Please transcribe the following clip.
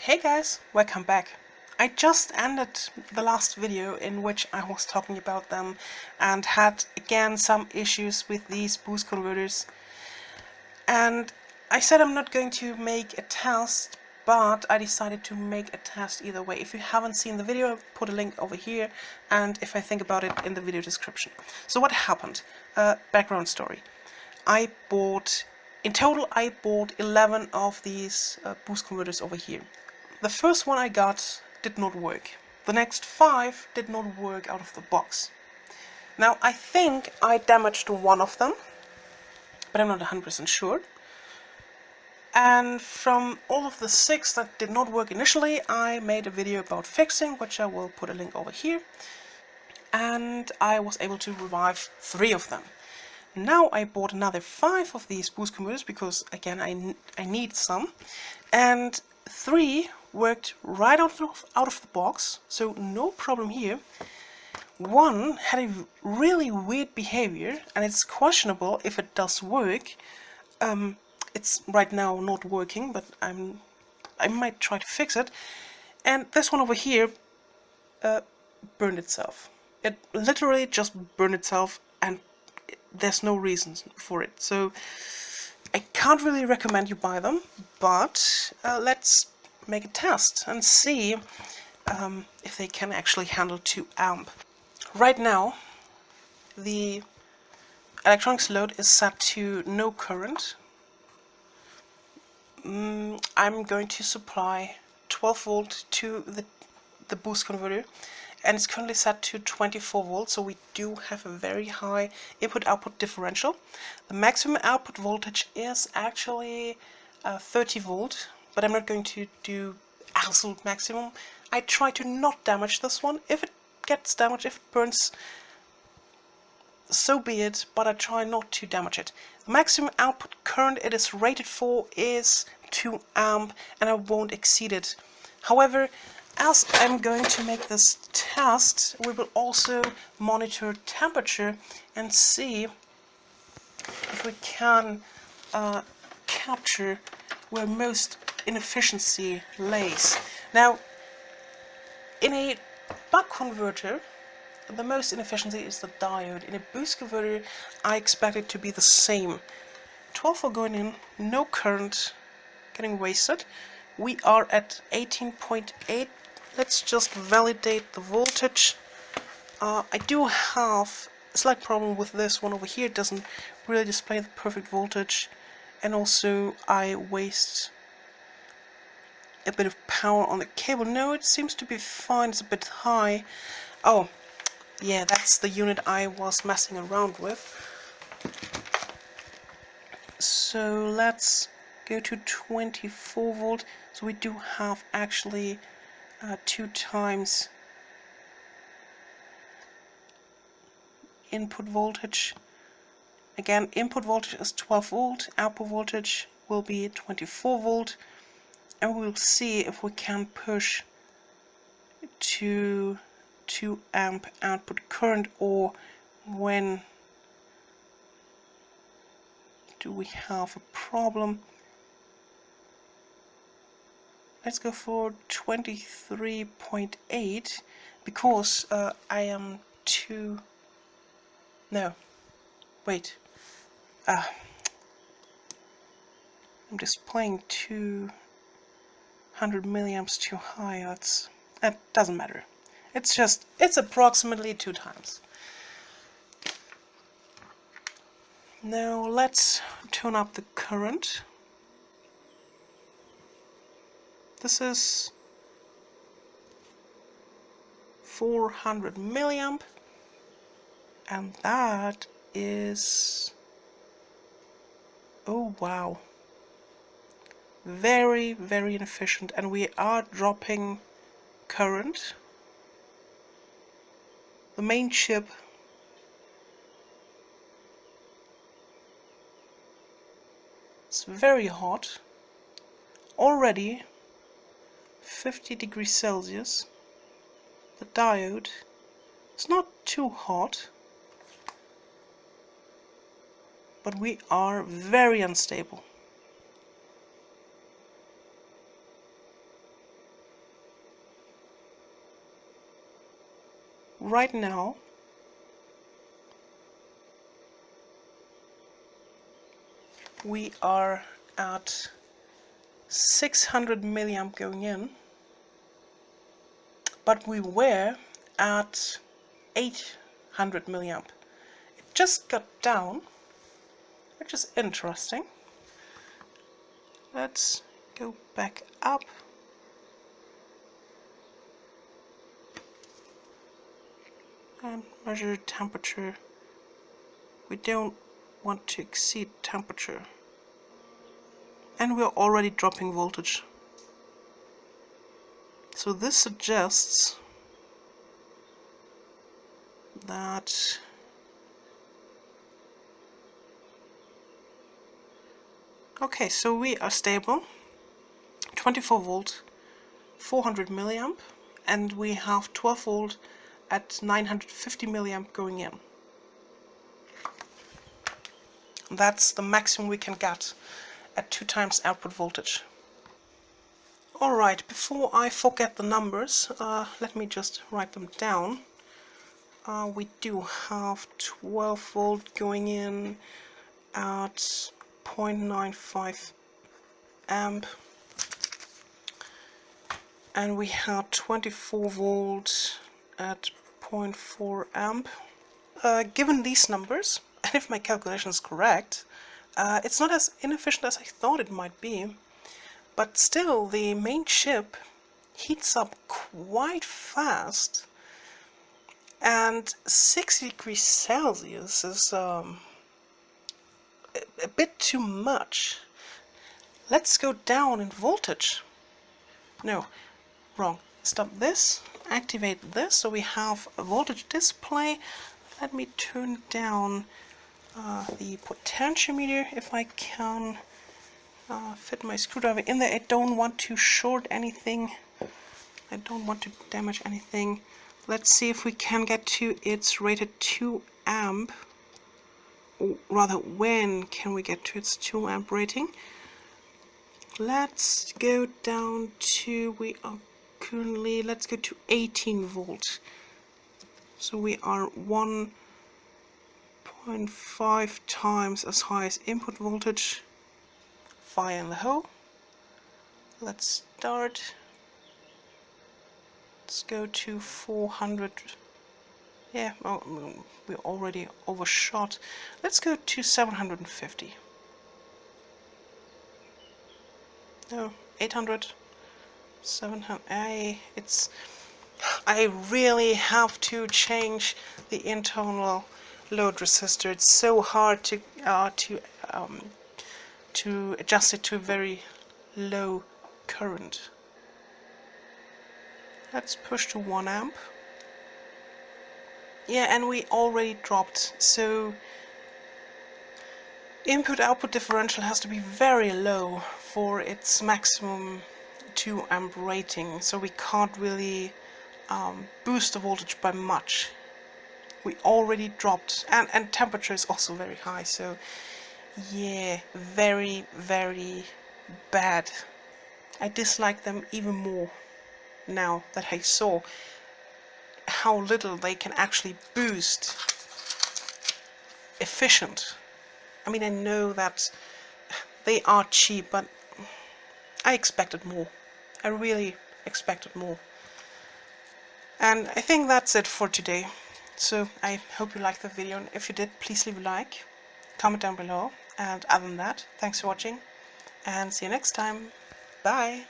Hey guys, welcome back. I just ended the last video in which I was talking about them and had again some issues with these boost converters, and I said I'm not going to make a test, but I decided to make a test either way. If you haven't seen the video, I'll put a link over here, and if I think about it, in the video description. So what happened? Background story. In total I bought 11 of these boost converters over here. The first one I got did not work. The next 5 did not work out of the box. Now I think I damaged one of them, but I'm not 100% sure. And from all of the 6 that did not work initially, I made a video about fixing, which I will put a link over here. And I was able to revive 3 of them. Now I bought another 5 of these boost converters because, again, I need some. And 3 worked right out of the box, so no problem here. 1 had a really weird behavior, and it's questionable if it does work. It's right now not working, but I might try to fix it. And this one over here burned itself. It literally just burned itself, and there's no reason for it. So I can't really recommend you buy them, but let's make a test and see if they can actually handle 2 amp. Right now the electronics load is set to no current. I'm going to supply 12 volt to the boost converter, and it's currently set to 24 volts, so we do have a very high input-output differential. The maximum output voltage is actually 30 volt, but I'm not going to do absolute maximum. I try to not damage this one. If it gets damaged, if it burns, so be it, but I try not to damage it. The maximum output current it is rated for is 2 amp, and I won't exceed it. However, as I'm going to make this test, we will also monitor temperature and see if we can capture where most inefficiency lays. Now, in a buck converter, the most inefficiency is the diode. In a boost converter, I expect it to be the same. 12 volt going in, no current getting wasted. We are at 18.8. Let's just validate the voltage. I do have a slight problem with this one over here. It doesn't really display the perfect voltage, and also I waste a bit of power on the cable. No, it seems to be fine. It's a bit high. Oh, yeah, that's the unit I was messing around with. So let's go to 24 volt. So we do have actually 2 times input voltage. Again, input voltage is 12 volt, output voltage will be 24 volt, and we'll see if we can push to 2 amp output current, or when do we have a problem. Let's go for 23.8 because I am too... No, wait. I'm displaying 200 milliamps too high. That doesn't matter. It's approximately 2 times. Now let's turn up the current. This is 400 milliamp, and that is, oh wow, very, very inefficient, and we are dropping current. The main chip is very hot, already 50 degrees Celsius. The diode is not too hot, but we are very unstable. right now we are at 600 milliamp going in, but we were at 800 milliamp. It just got down, which is interesting. Let's go back up. And measure temperature. We don't want to exceed temperature. And we're already dropping voltage. So this suggests that okay, so we are stable, 24 volt, 400 milliamp, and we have 12 volt at 950 milliamp going in. That's the maximum we can get at 2 times output voltage. Alright, before I forget the numbers, let me just write them down. We do have 12 volt going in at 0.95 amp, and we have 24 volt at 0.4 amp. Given these numbers, and if my calculation is correct, it's not as inefficient as I thought it might be, but still the main chip heats up quite fast, and 60 degrees Celsius is a bit too much. Let's go down in voltage. No, wrong. Stop this, activate this, so we have a voltage display. Let me turn down the potentiometer if I can fit my screwdriver in there. I don't want to short anything. I don't want to damage anything. Let's see if we can get to its rated 2 amp. Or rather, when can we get to its 2 amp rating? Let's go down to, let's go to 18 volts. So we are 1.5 times as high as input voltage. Fire in the hole. Let's start. Let's go to 400. Yeah, we already overshot. Let's go to 750. No, 800. 700. I really have to change the internal load resistor. It's so hard to adjust it to a very low current. Let's push to 1 amp. Yeah, and we already dropped, so input-output differential has to be very low for its maximum 2 amp rating, so we can't really boost the voltage by much. We already dropped, and temperature is also very high, so yeah, very, very bad. I dislike them even more now that I saw how little they can actually boost efficient. I mean, I know that they are cheap, but I expected more. I really expected more. And I think that's it for today. So I hope you liked the video, and if you did, please leave a like, comment down below, and other than that, thanks for watching, and see you next time. Bye!